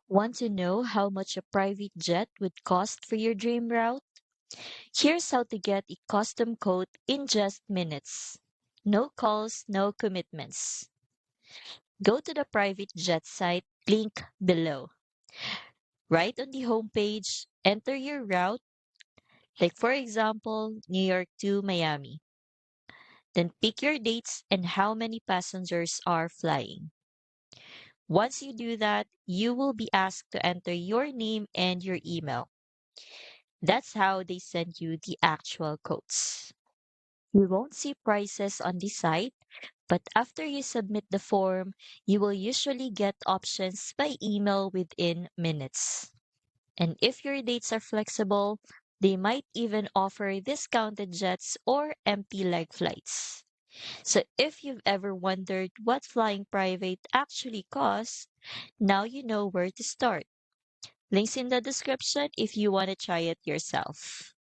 Want to know how much a private jet would cost for your dream route? Here's how to get a custom quote in just minutes. No calls, no commitments. Go to the private jet site, link below. Right on the homepage, enter your route, like for example, New York to Miami. Then pick your dates and how many passengers are flying. Once you do that, you will be asked to enter your name and your email. That's how they send you the actual quotes. You won't see prices on the site, but after you submit the form, you will usually get options by email within minutes. And if your dates are flexible, they might even offer discounted jets or empty leg flights. So if you've ever wondered what flying private actually costs, now you know where to start. Links in the description if you want to try it yourself.